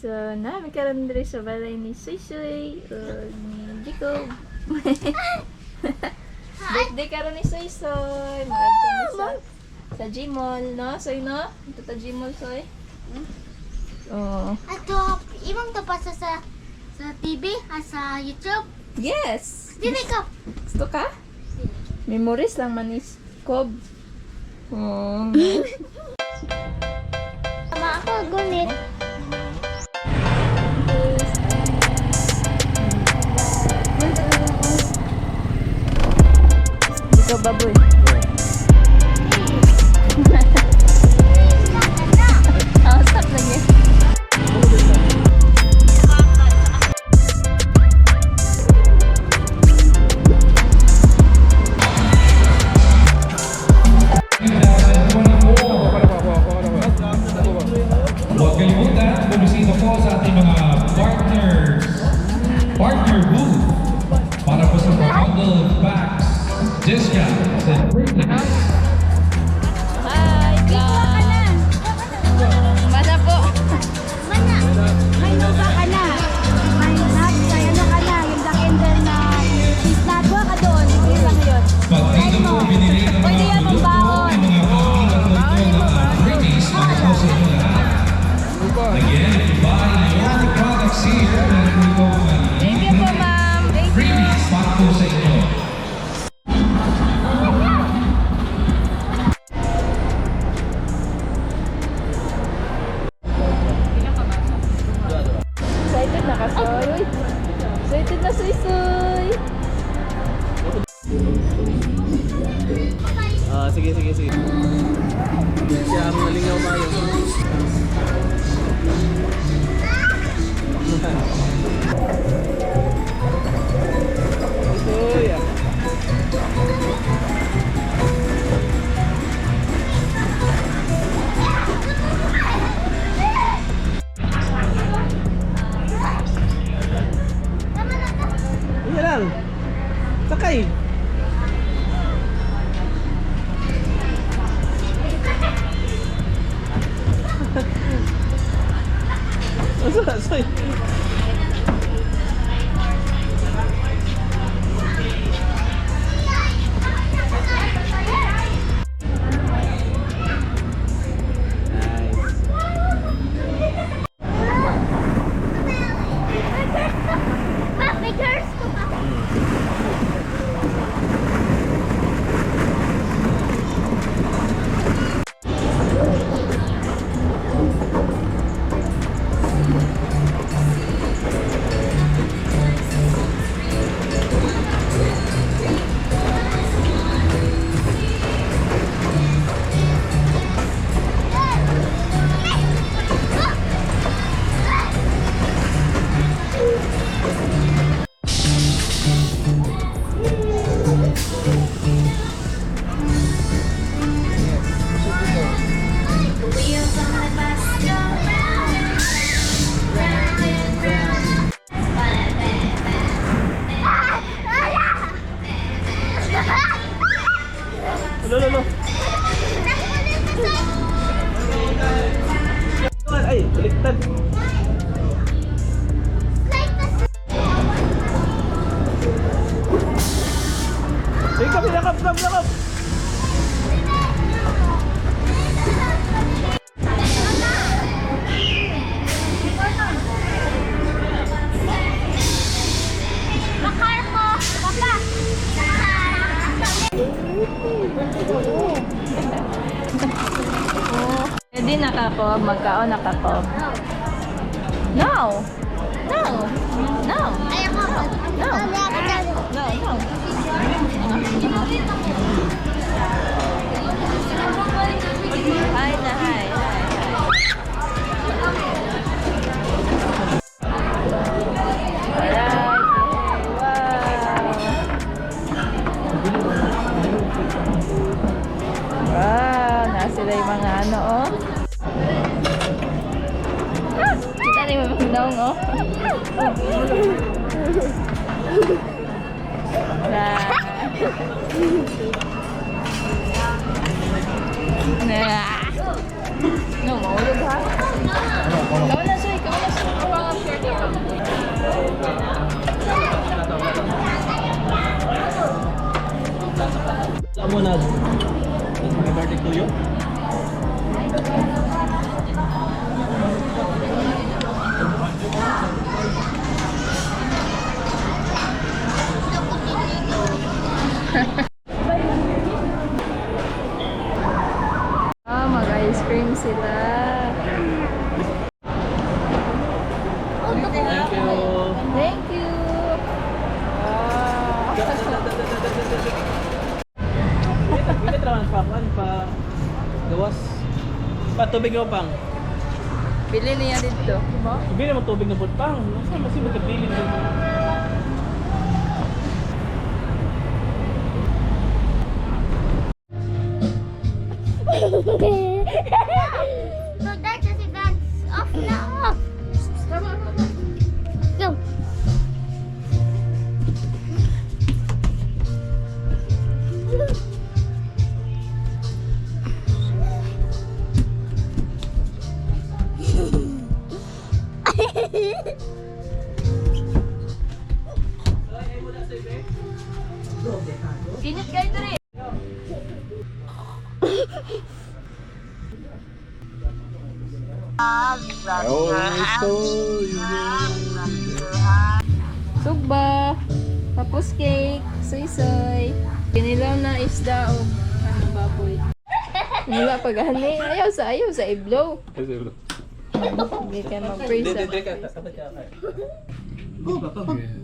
So, namin karon diri sa balay ni Suy-Suy ni Jacob. Birthday karon ni Suy-Suy. Magkano sa Gmall, no? Soy, no? Ito ta Gmall, Soy. Oh. Ato, imong to pa sa TV, sa YouTube. Yes! Dili ka. Gusto ka? Memories lang man is Kob. Oh. Tama ako, gunit. Ikaw, baboy. Oh, stop lagi. Huwag kalimutan, bumisita po sa ating mga partner booth para po sa bundle bags, discounts, and freebies. Hi, guys! Mana po? Mana, may nuba ka na. May nut, may ano ka na. Yung Black Angel na isnadwa ka doon. Hindi lang yun. Pag dito po binili ng Pwede yan mga ng baon. may mga cooking at luto na freebies para po sa inyo lahat. Again, if you buy your products here, meron po itong Thank you po, ma'am. Thank you. freebies para po sa inyo. Excited na ka, Soy? Excited na, Soy-Soy! Sige. Siya ang nalingaw mayo. Ito ya. Iya lang. Sakay. Soy. Pictures ko pa. Wheels on the bus go round, round and round. Lo. Ay, baliktad. Yakap. Bakar ko, papa. Ready na ka, Kob? Magkaon na ka, Kob? No! Ay, ako. No. Hindi ako dyan. No. Hi na, hi. Alright, wow, sila yung mga ano, oh. Kita rin mo mga daong, oh. No, maulog ha. Ikaw na siya, ikaw na siya. Video? Ah, mag-ice cream sila. Thank you. Thank you. Ah. Bigat raman pa gawas. Pa tubig mo pang. Bili niya dito. Bili mo tubig na bud pang. Nasa masih magkabili mo. So that's just events. Off na off. Go. Init kayo diri. Sugba. Tapos cake. Soy-soy. Kinilaw na isda o ano baboy. Wala pa gani. Ayaw sa iblo. Hindi ka mag-praise sa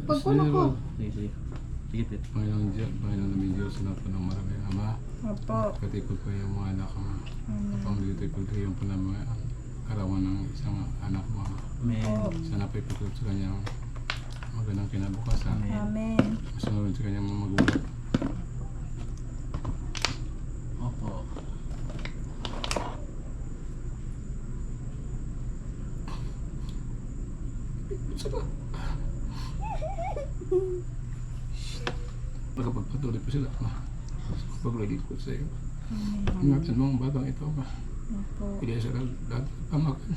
Pagpuno ko. Sige. Sige. Panginoon namin Diyos na po ng maraming Ama. Opo. Katikot ko yung mga anak mo. Kapangilitin ko yung po ng mga karawan ng isang anak mo. Amen. Sana po ipagod sa kanyang magandang kinabukasan. Amen. Masunod sa kanyang mga magulang. Opo. Magpagpatuloy po sila. Pagpagulagin ko sa iyo. Ingatan mo ang batang ito. Hindi sa lahat ng pamakan.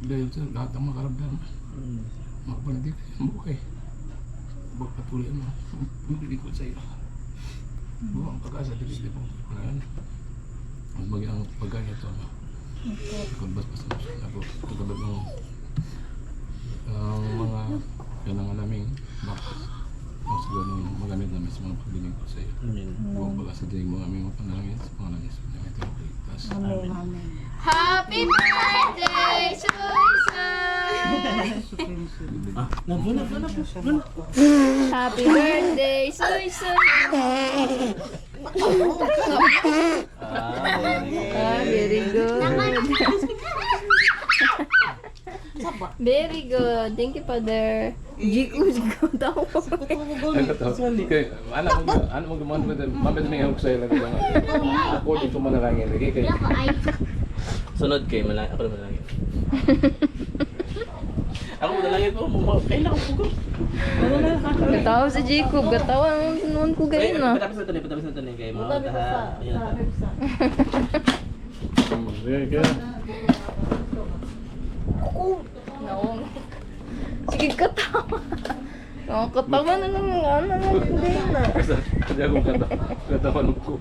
Dahil sa lahat ng makaramdaman. Makapanatid ang buhay. Pagpatuloy mo. Pagpagulagin ko sa iyo. Buwang pag-asa dito po. Mas maging ang pagkaya ito. Pagkabas-bas mo siya. Pagkabas mo ang mga kailangan naming bakit. Mas ganun magamit namin sa mga pagdinig ko sa iyo. Amen. Buwang pag-asa din mo aming mga panalangin sa pangalan sa mga ito. Amen. Happy birthday, Soy-soy! Nabuna. Happy birthday, Soy-soy! Ah, very good. Very good. Thank you, Father. Jigo, tao. Ano mo gumawa ko din? Mamit may hawak sa'yo lang. Ako dito manalangin. Kaya Ako ay. Sunod kay malangin. Ako na malangin. Ako malangin po. Kailangan ko. Gatawa si Jacob. Gatawa ang noon ko ganyan na. Patapos na ito na kay mga Naong. Sige, katawa. Katawa na lang ng ano na ganyan na. Hindi ako katawan ko.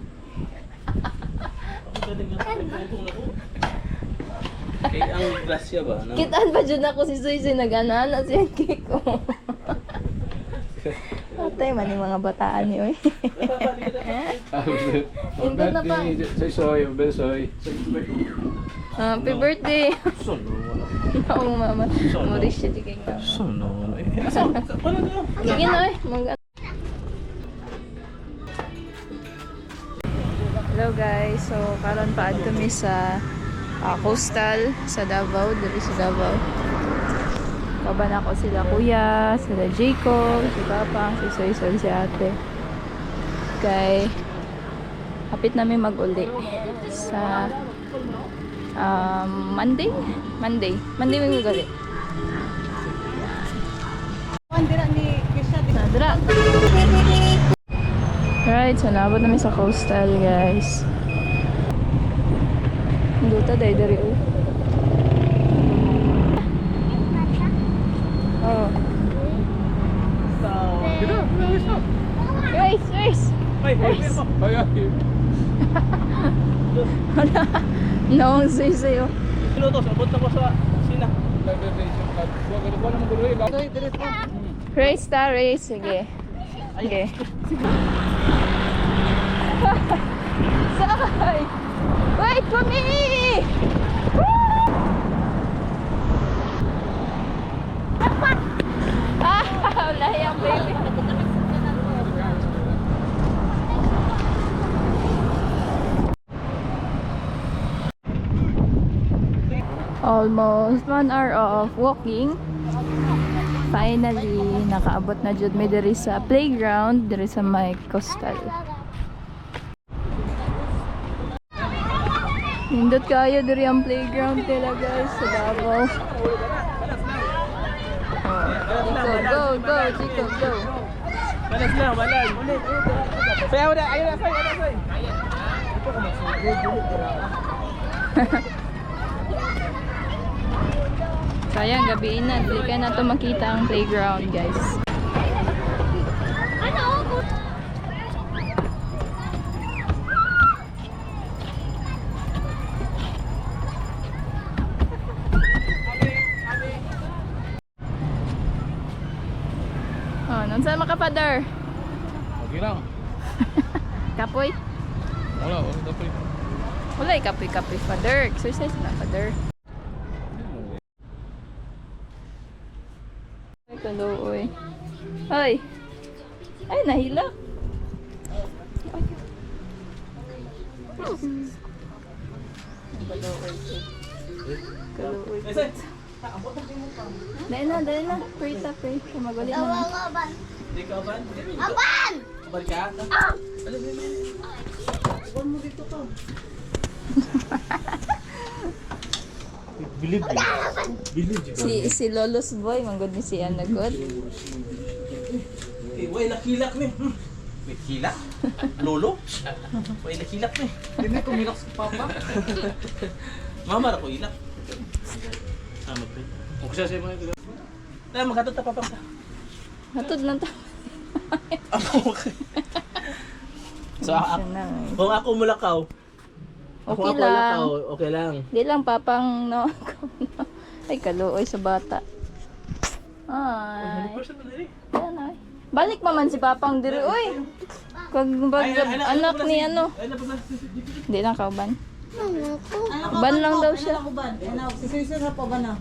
Kay ang grasya ba? Kitaan pa dyan ako si Soy-soy nag-ana siya cake ko. Atay man yung mga bataan ni oy. Indot na pa. Soy, Besoy. Happy birthday. Oo, mama. Maurice siya di kay nga. Sige na oy. Hello guys. So karon pa kami sa coastal sa Davao, dito sa Davao. Kaban ako sila kuya, sila Jacob, si Papa, si Soy-soy, si ate. Kay hapit namin mag-uli sa Monday may mag-uli. Nadra. Right, so naabot namin sa coastal guys. Duta dahil dari o. Oh. Guys. Ay, Noong sa'yo. Pinutos, abot na ko sa sina. Race ta, race. Sige. Sige. Sakay! Wait for me! Wala yung baby. Almost 1 hour of walking. Finally, nakaabot na jud mi diri sa playground, diri sa may coastal. Nindot kayo diri ang playground nila guys sa Davao. Oh. Go, Chico, go. Balas lang, balas. Sayaw na, ayun na, say. Sayang, gabiin na. Hindi ka na to makita ang playground, guys. Oh, nung saan makapadar? Okay lang. Kapoy? Wala, dapat. Wala, kapoy-kapoy. Padar. Exercise na, padar. Ay, kaluoy. Ay! Ay, nahila. Kaluoy. Dahil na. Prita. Kumagali na. Hindi ka ban? Aban! Ban ka? Si Lolos Boy, manggod ni si Anagod. Way nakilak ni. May kilak? Lolo? Way nakilak ni. Hindi ko milak sa papa. Mama ra ko ilak. Sama pa. Kung siya siya mga ito. Tayo maghatod ta papang ta. Hatod lang ta. Okay. So, kung ako mulakaw, Okay lang. Okay lang. Di lang papang no. Ay, kaluoy sa bata. Ay. Yan ay. Balik maman si papang diri oy. Kag anak ni ano. Di lang kauban. Ban lang daw siya. Sisir na pa ba na?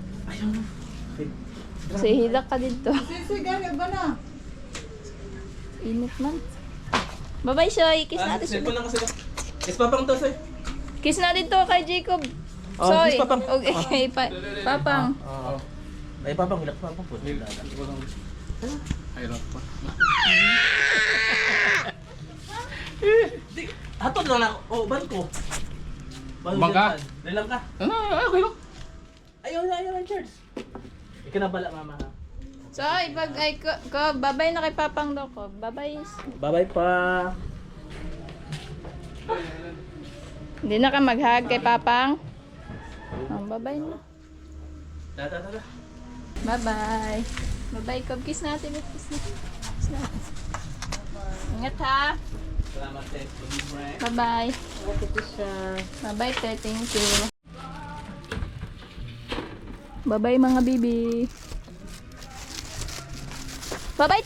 Si hilak ka dito. Sisir gani ba na? Init man. Bye-bye, Soy. Kiss natin siya. Cellphone lang kasi. Is papang to, Soy. Kiss na dito kay Jacob. Oh, Soy. kiss, Papang. Okay, Papang. Ay, papang hilak papang po. Hirap pa. Hatod lang ako. Oh, ban ko. Ban ka? Nilang ka. Ano, okay lang. Ayaw na, Charles. Ikaw na bala, mama. Ha? Soy, pag ay ko, babay na kay Papang daw ko. Babay. Bye-bye pa. Hindi na ka mag-hug kay Papang. Oh, babay na. Tata. Bye-bye. Bye-bye, Kob. Kiss natin. Kiss natin. Ingat ha. Salamat, Ted. Bye-bye. Bye-bye, Ted. Thank you. Bye-bye, mga bibi. Bye-bye,